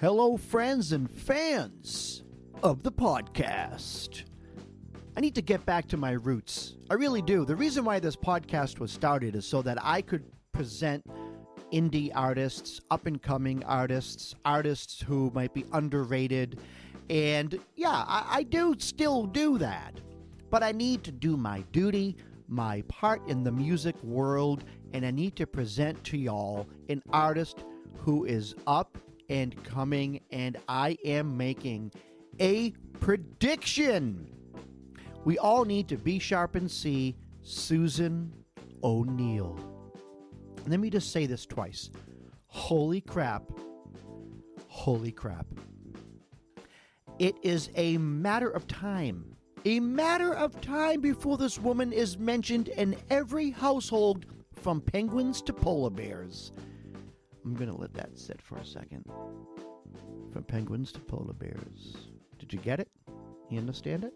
Hello, friends and fans of the podcast. I need to get back to my roots. I really do. The reason why this podcast was started is so that I could present indie artists, up-and-coming artists, artists who might be underrated. And yeah, I do still do that. But I need to do my duty, my part in the music world, and I need to present to y'all an artist who is up and coming, and I am making a prediction. We all need to be sharp and see Susan O'Neill. Let me just say this twice. Holy crap. Holy crap. It is a matter of time. A matter of time before this woman is mentioned in every household, from penguins to polar bears. I'm going to let that sit for a second. From penguins to polar bears. Did you get it? You understand it?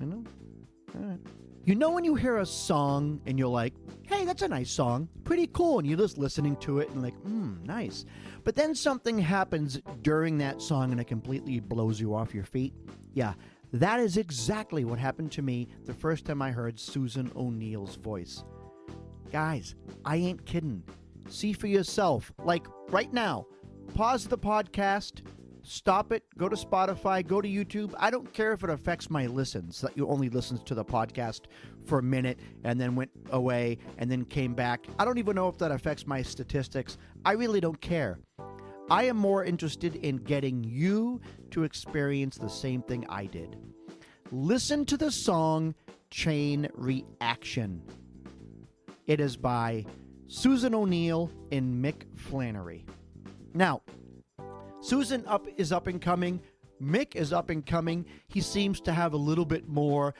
You know? All right. You know when you hear a song and you're like, hey, that's a nice song. Pretty cool. And you're just listening to it and like, nice. But then something happens during that song and it completely blows you off your feet. Yeah, that is exactly what happened to me the first time I heard Susan O'Neill's voice. Guys, I ain't kidding. See for yourself. Like right now, pause the podcast, stop it, go to Spotify, go to YouTube. I don't care if it affects my listens, that you only listened to the podcast for a minute and then went away and then came back. I don't even know if that affects my statistics. I really don't care. I am more interested in getting you to experience the same thing I did. Listen to the song Chain Reaction. It is by Susan O'Neill and Mick Flannery. Now, Susan is up and coming. Mick is up and coming. He seems to have a little bit more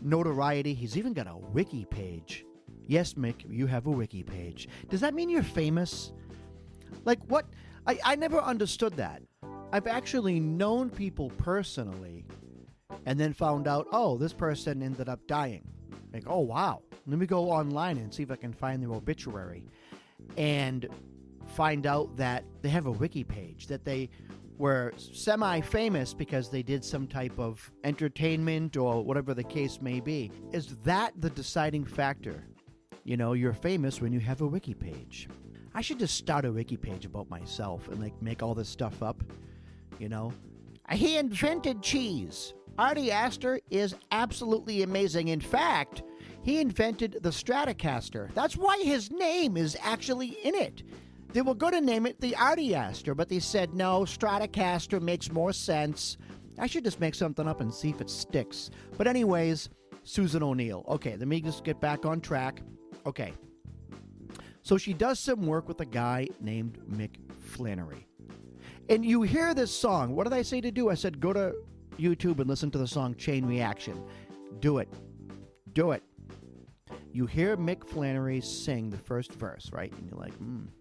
notoriety. He's even got a wiki page. Yes, Mick, you have a wiki page. Does that mean you're famous? Like what? I never understood that. I've actually known people personally and then found out, oh, this person ended up dying. Like, oh, wow. Let me go online and see if I can find their obituary and find out that they have a wiki page, that they were semi-famous because they did some type of entertainment or whatever the case may be. Is that the deciding factor? You know, you're famous when you have a wiki page. I should just start a wiki page about myself and like make all this stuff up, you know? He invented cheese. Artie Astor is absolutely amazing. In fact, he invented the Stratocaster. That's why his name is actually in it. They were going to name it the Artie Astor, but they said, no, Stratocaster makes more sense. I should just make something up and see if it sticks. But anyways, Susan O'Neill. Okay, let me just get back on track. Okay. So she does some work with a guy named Mick Flannery. And you hear this song. What did I say to do? I said, go to YouTube and listen to the song Chain Reaction. Do it. Do it. You hear Mick Flannery sing the first verse, right? And you're like,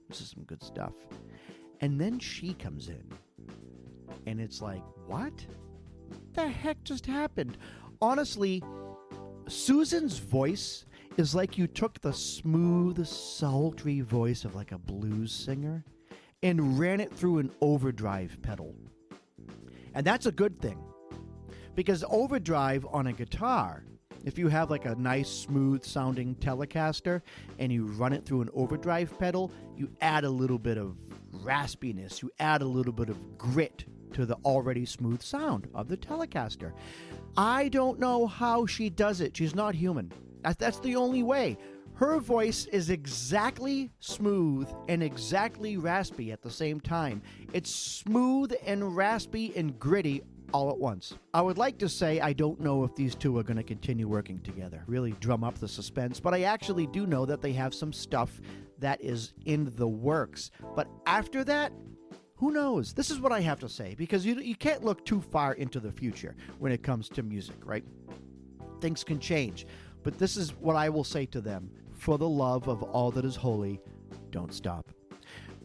this is some good stuff. And then she comes in. And it's like, what the heck just happened? Honestly, Susan's voice is like you took the smooth, sultry voice of like a blues singer and ran it through an overdrive pedal. And that's a good thing. Because overdrive on a guitar, if you have like a nice smooth sounding Telecaster and you run it through an overdrive pedal, you add a little bit of raspiness, you add a little bit of grit to the already smooth sound of the Telecaster. I don't know how she does it. She's not human. That's the only way. Her voice is exactly smooth and exactly raspy at the same time. It's smooth and raspy and gritty all at once. I would like to say I don't know if these two are going to continue working together, really drum up the suspense, but I actually do know that they have some stuff that is in the works. But after that, who knows? This is what I have to say, because you can't look too far into the future when it comes to music, right? Things can change. But this is what I will say to them. For the love of all that is holy, don't stop.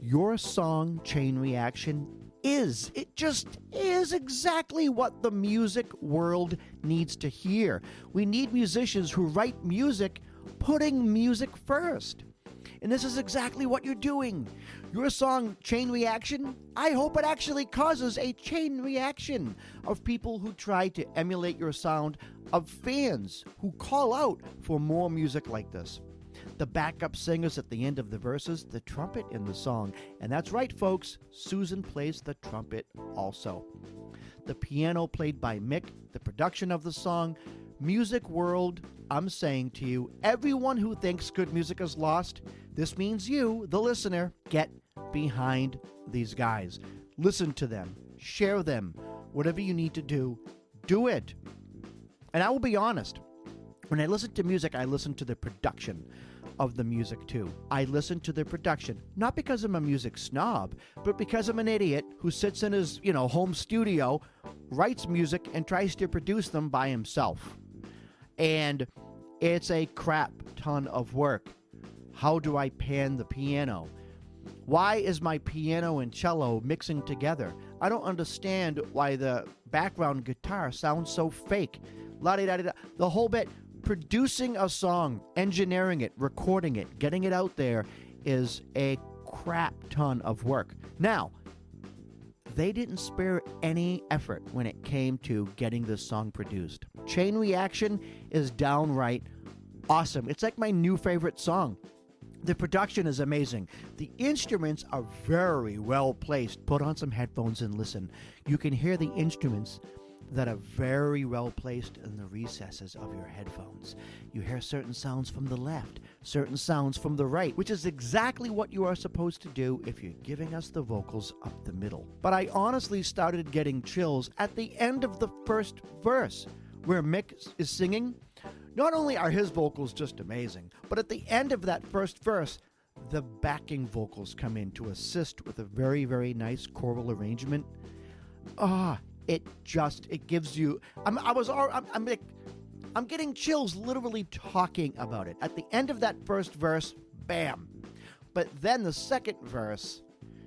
Your song, Chain Reaction, it just is exactly what the music world needs to hear. We need musicians who write music putting music first. And this is exactly what you're doing. Your song, Chain Reaction, I hope it actually causes a chain reaction of people who try to emulate your sound, of fans who call out for more music like this. The backup singers at the end of the verses, the trumpet in the song. And that's right, folks, Susan plays the trumpet also. The piano played by Mick, the production of the song. Music world, I'm saying to you, everyone who thinks good music is lost, this means you, the listener, get behind these guys. Listen to them. Share them. Whatever you need to do, do it. And I will be honest, when I listen to music, I listen to the production of the music too. I listen to the production, not because I'm a music snob, but because I'm an idiot who sits in his, home studio, writes music, and tries to produce them by himself. And it's a crap ton of work. How do I pan the piano? Why is my piano and cello mixing together? I don't understand why the background guitar sounds so fake. La-di-da-di-da. The whole bit. Producing a song, engineering it, recording it, getting it out there is a crap ton of work. Now, they didn't spare any effort when it came to getting this song produced. Chain Reaction is downright awesome. It's like my new favorite song. The production is amazing. The instruments are very well placed. Put on some headphones and listen. You can hear the instruments that are very well placed in the recesses of your headphones. You hear certain sounds from the left, certain sounds from the right, which is exactly what you are supposed to do if you're giving us the vocals up the middle. But I honestly started getting chills at the end of the first verse, where Mick is singing. Not only are his vocals just amazing, but at the end of that first verse, the backing vocals come in to assist with a very, very nice choral arrangement. It gives you. I'm getting chills literally talking about it. At the end of that first verse, bam. But then the second verse,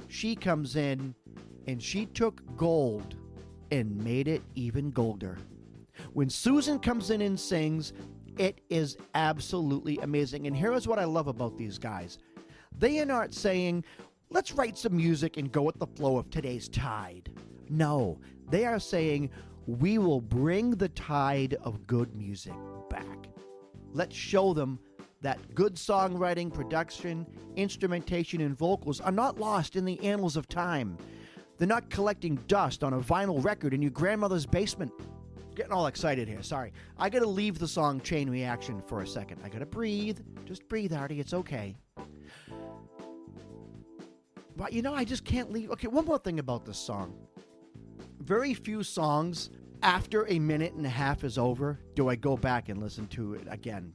she comes in and she took gold and made it even golder. When Susan comes in and sings, it is absolutely amazing. And here is what I love about these guys. They are not saying, let's write some music and go with the flow of today's tide. No, they are saying, we will bring the tide of good music back. Let's show them that good songwriting, production, instrumentation, and vocals are not lost in the annals of time. They're not collecting dust on a vinyl record in your grandmother's basement. Getting all excited here, sorry. I gotta leave the song Chain Reaction for a second. I gotta breathe. Just breathe, Artie, it's okay. But I just can't leave. Okay, one more thing about this song. Very few songs, after a minute and a half is over, do I go back and listen to it again.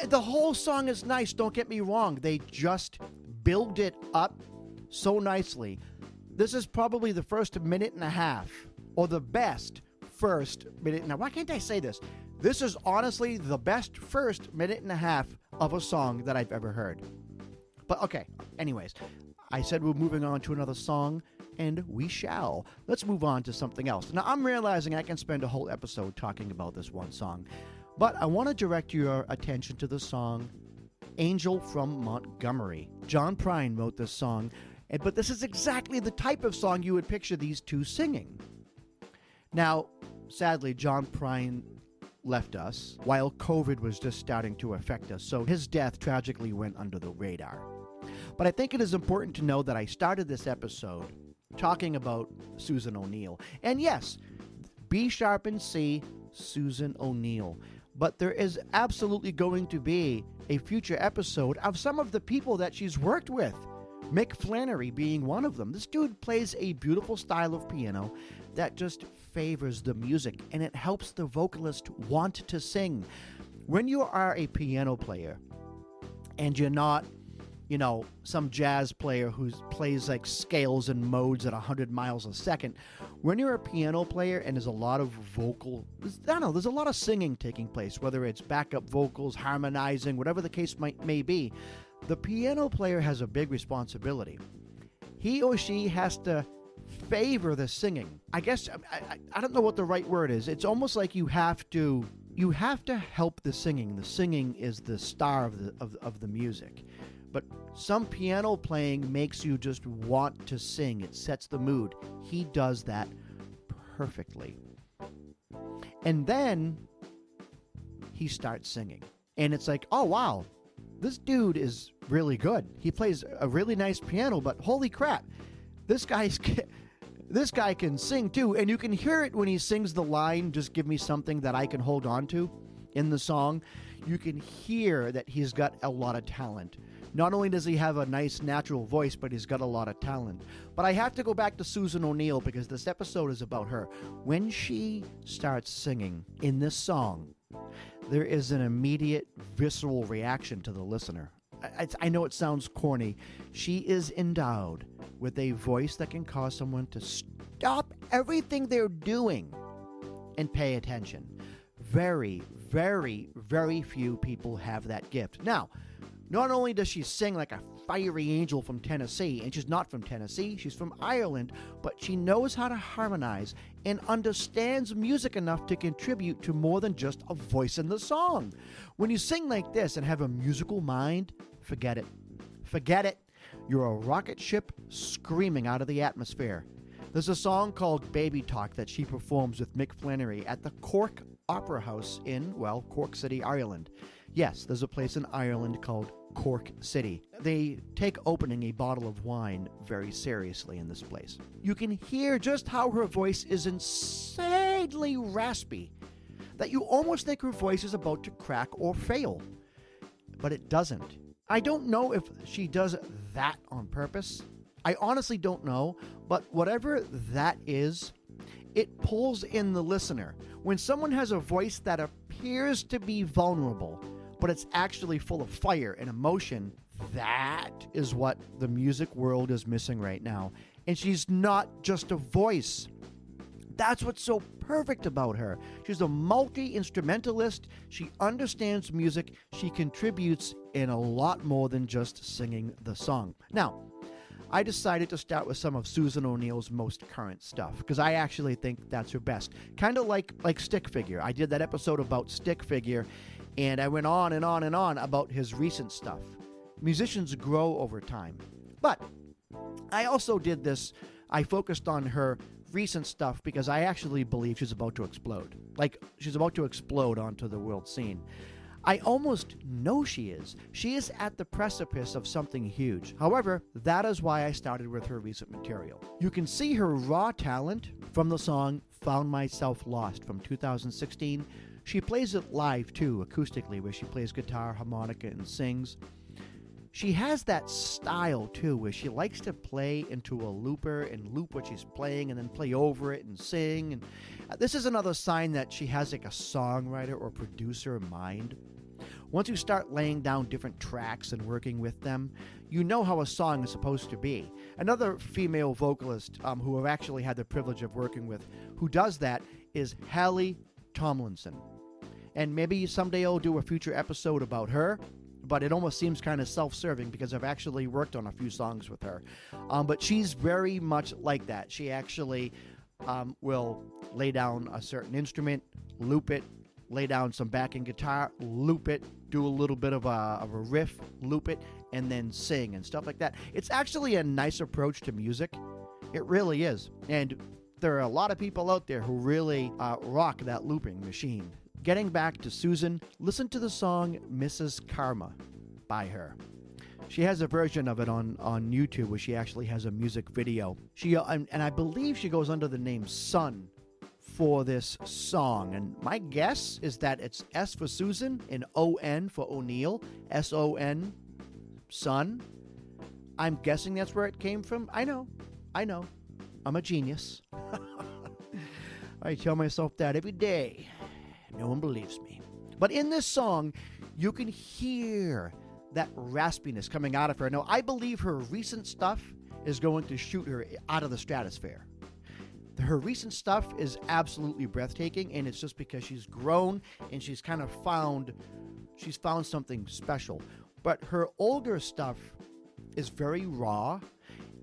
The whole song is nice, don't get me wrong. They just build it up so nicely. This is probably the first minute and a half, or the best first minute. Now, why can't I say this? This is honestly the best first minute and a half of a song that I've ever heard. But okay, anyways, I said we're moving on to another song, and we shall. Let's move on to something else. Now, I'm realizing I can spend a whole episode talking about this one song, but I want to direct your attention to the song Angel from Montgomery. John Prine wrote this song, but this is exactly the type of song you would picture these two singing. Now, sadly, John Prine left us while COVID was just starting to affect us, so his death tragically went under the radar. But I think it is important to know that I started this episode talking about Susan O'Neill. And yes, B sharp and C, Susan O'Neill. But there is absolutely going to be a future episode of some of the people that she's worked with. Mick Flannery being one of them. This dude plays a beautiful style of piano that just favors the music, and it helps the vocalist want to sing. When you are a piano player and you're not, some jazz player who plays like scales and modes at 100 miles a second, when you're a piano player and there's a lot of there's a lot of singing taking place, whether it's backup vocals, harmonizing, whatever the case may be, the piano player has a big responsibility. He or she has to favor the singing. I guess, I don't know what the right word is. It's almost like you have to you have to help the singing. The singing is the star of the music. But some piano playing makes you just want to sing. It sets the mood. He does that perfectly. And then he starts singing. And it's like, oh, wow, this dude is really good. He plays a really nice piano, but holy crap, this guy can sing too. And you can hear it when he sings the line, "Just give me something that I can hold on to," in the song. You can hear that he's got a lot of talent. Not only does he have a nice natural voice, but he's got a lot of talent. But I have to go back to Susan O'Neill because this episode is about her. When she starts singing in this song, there is an immediate visceral reaction to the listener. I know it sounds corny. She is endowed with a voice that can cause someone to stop everything they're doing and pay attention. Very, very, very few people have that gift. Now, not only does she sing like a fiery angel from Tennessee, and she's not from Tennessee, she's from Ireland, but she knows how to harmonize and understands music enough to contribute to more than just a voice in the song. When you sing like this and have a musical mind, forget it. Forget it. You're a rocket ship screaming out of the atmosphere. There's a song called Baby Talk that she performs with Mick Flannery at the Cork Opera House in, well, Cork City, Ireland. Yes, there's a place in Ireland called Cork City. They take opening a bottle of wine very seriously in this place. You can hear just how her voice is insanely raspy, that you almost think her voice is about to crack or fail. But it doesn't. I don't know if she does that on purpose. I honestly don't know, but whatever that is, it pulls in the listener. When someone has a voice that appears to be vulnerable, but it's actually full of fire and emotion, that is what the music world is missing right now. And she's not just a voice. That's what's so perfect about her. She's a multi-instrumentalist. She understands music. She contributes in a lot more than just singing the song. Now, I decided to start with some of Susan O'Neill's most current stuff because I actually think that's her best. Kind of like Stick Figure. I did that episode about Stick Figure, and I went on and on and on about his recent stuff. Musicians grow over time. But I also did this. I focused on her recent stuff because I actually believe she's about to explode. Like, she's about to explode onto the world scene. I almost know she is. She is at the precipice of something huge. However, that is why I started with her recent material. You can see her raw talent from the song Found Myself Lost from 2016. She plays it live too, acoustically, where she plays guitar, harmonica, and sings. She has that style too, where she likes to play into a looper and loop what she's playing and then play over it and sing. And this is another sign that she has like a songwriter or producer in mind. Once you start laying down different tracks and working with them, you know how a song is supposed to be. Another female vocalist who I've actually had the privilege of working with who does that is Hallie Tomlinson. And maybe someday I'll do a future episode about her, but it almost seems kind of self-serving because I've actually worked on a few songs with her. But she's very much like that. She actually will lay down a certain instrument, loop it, lay down some backing guitar, loop it, do a little bit of a riff, loop it, and then sing and stuff like that. It's actually a nice approach to music. It really is. And there are a lot of people out there who really rock that looping machine. Getting back to Susan, listen to the song Mrs. Karma by her. She has a version of it on YouTube where she actually has a music video. And I believe she goes under the name Sun for this song. And my guess is that it's S for Susan and O-N for O'Neill. S-O-N, Sun. I'm guessing that's where it came from. I know. I'm a genius. I tell myself that every day. No one believes me. But in this song, you can hear that raspiness coming out of her. Now, I believe her recent stuff is going to shoot her out of the stratosphere. Her recent stuff is absolutely breathtaking, and it's just because she's grown and she's kind of found something special. But her older stuff is very raw,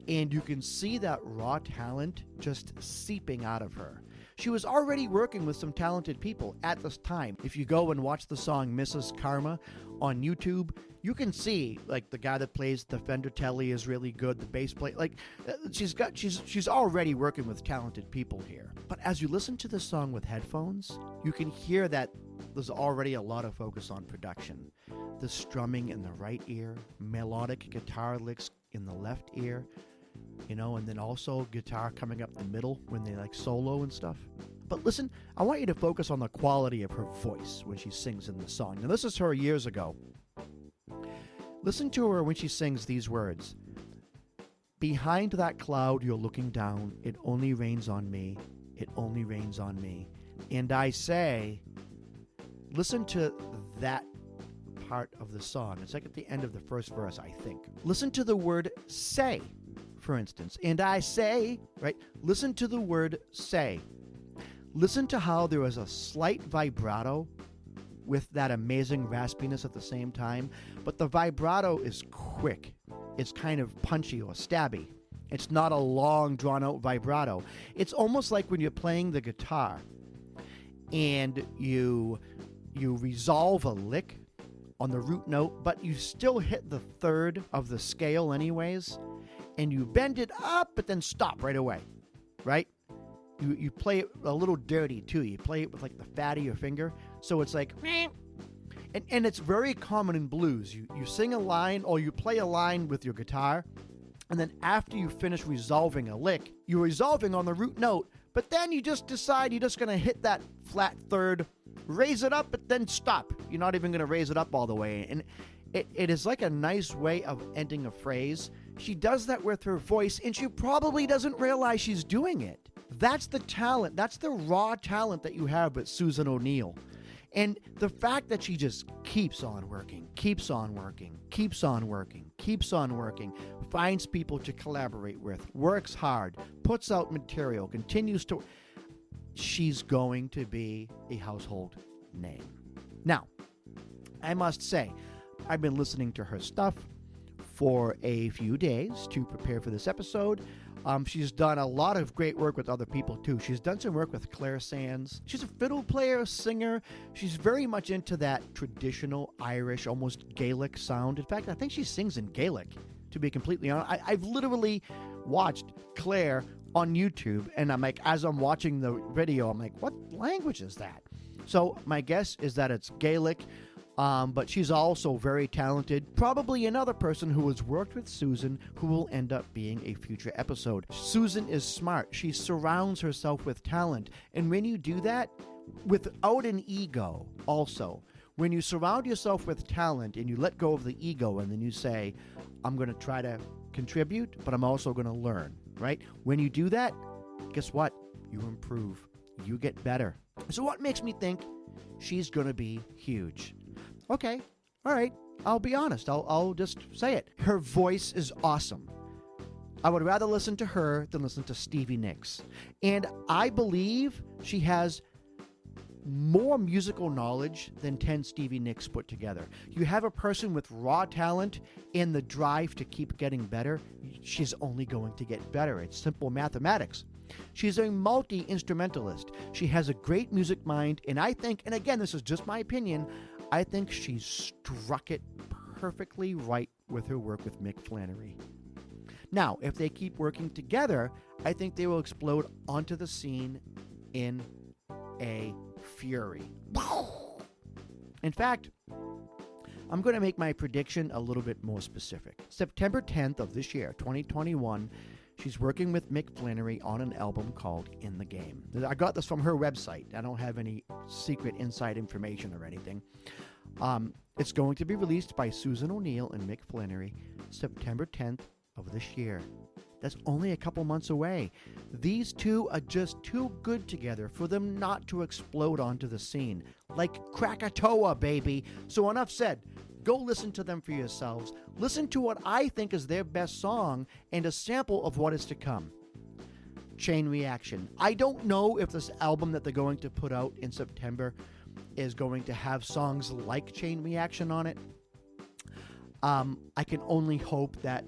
and you can see that raw talent just seeping out of her. She was already working with some talented people at this time. If you go and watch the song Mrs. Karma on YouTube, you can see like the guy that plays the Fender Tele is really good. The bass player, like she's already working with talented people here. But as you listen to the song with headphones, you can hear that there's already a lot of focus on production. The strumming in the right ear, melodic guitar licks in the left ear, and then also guitar coming up the middle when they like solo and stuff. But listen, I want you to focus on the quality of her voice when she sings in the song. Now, this is her years ago. Listen to her when she sings these words. Behind that cloud you're looking down, it only rains on me, it only rains on me. And I say, listen to that part of the song. It's like at the end of the first verse, I think. Listen to the word say, for instance. And I say, right? Listen to the word say. Listen to how there is a slight vibrato with that amazing raspiness at the same time, but the vibrato is quick. It's kind of punchy or stabby. It's not a long, drawn-out vibrato. It's almost like when you're playing the guitar and you resolve a lick on the root note, but you still hit the third of the scale anyways, and you bend it up but then stop right away, right? You play it a little dirty too. You play it with like the fat of your finger, so it's like, and it's very common in blues. You sing a line or you play a line with your guitar, and then after you finish resolving a lick, you're resolving on the root note, but then you just decide you're just gonna hit that flat third, raise it up, but then stop. You're not even gonna raise it up all the way, and it is like a nice way of ending a phrase. She does that with her voice, and she probably doesn't realize she's doing it. That's the talent. That's the raw talent that you have with Susan O'Neill. And the fact that she just keeps on working, keeps on working, keeps on working, keeps on working, finds people to collaborate with, works hard, puts out material, continues to... She's going to be a household name. Now, I must say, I've been listening to her stuff for a few days to prepare for this episode. She's done a lot of great work with other people too. She's done some work with Claire Sands. She's a fiddle player, singer. She's very much into that traditional Irish, almost Gaelic sound. In fact, I think she sings in Gaelic, to be completely honest. I've literally watched Claire on YouTube, and I'm like, as I'm watching the video, I'm like, what language is that? So my guess is that it's Gaelic. But she's also very talented. Probably another person who has worked with Susan who will end up being a future episode. Susan is smart. She surrounds herself with talent. And when you do that, without an ego also, when you surround yourself with talent and you let go of the ego and then you say, I'm going to try to contribute, but I'm also going to learn, right? When you do that, guess what? You improve. You get better. So what makes me think she's going to be huge? Okay, all right, I'll be honest. I'll just say it. Her voice is awesome. I would rather listen to her than listen to Stevie Nicks. And I believe she has more musical knowledge than 10 Stevie Nicks put together. You have a person with raw talent and the drive to keep getting better, she's only going to get better. It's simple mathematics. She's a multi-instrumentalist. She has a great music mind, and I think, and again, this is just my opinion, I think she struck it perfectly right with her work with Mick Flannery. Now, if they keep working together, I think they will explode onto the scene in a fury. In fact, I'm going to make my prediction a little bit more specific. September 10th of this year, 2021, she's working with Mick Flannery on an album called In the Game. I got this from her website. I don't have any secret inside information or anything. It's going to be released by Susan O'Neill and Mick Flannery September 10th of this year. That's only a couple months away. These two are just too good together for them not to explode onto the scene. Like Krakatoa, baby. So enough said. Go listen to them for yourselves. Listen to what I think is their best song and a sample of what is to come. Chain Reaction. I don't know if this album that they're going to put out in September is going to have songs like Chain Reaction on it. I can only hope that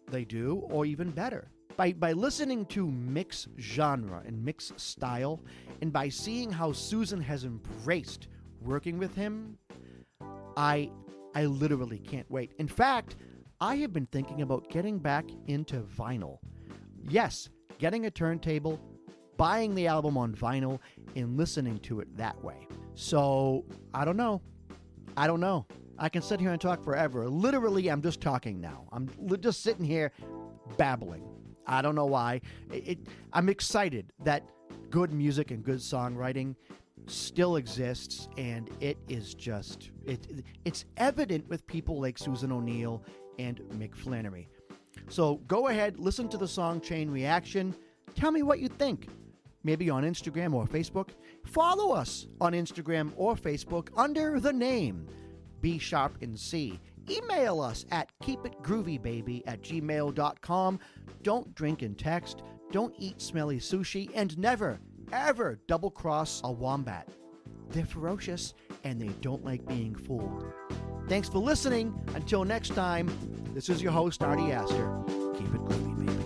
they do, or even better. By listening to Mick's genre and Mick's style, and by seeing how Susan has embraced working with him, I literally can't wait. In fact, I have been thinking about getting back into vinyl. Yes, getting a turntable, buying the album on vinyl, and listening to it that way. So, I don't know. I can sit here and talk forever. Literally, I'm just talking now. I'm just sitting here babbling. I don't know why. I'm excited that good music and good songwriting still exists, and it is just, it's evident with people like Susan O'Neill and Mick Flannery. So go ahead, listen to the song Chain Reaction. Tell me what you think. Maybe on Instagram or Facebook. Follow us on Instagram or Facebook under the name B Sharp and C. Email us at keepitgroovybaby@gmail.com. Don't drink and text. Don't eat smelly sushi. And never, ever double-cross a wombat. They're ferocious, and they don't like being fooled. Thanks for listening. Until next time, this is your host, Artie Aster. Keep it groovy, baby.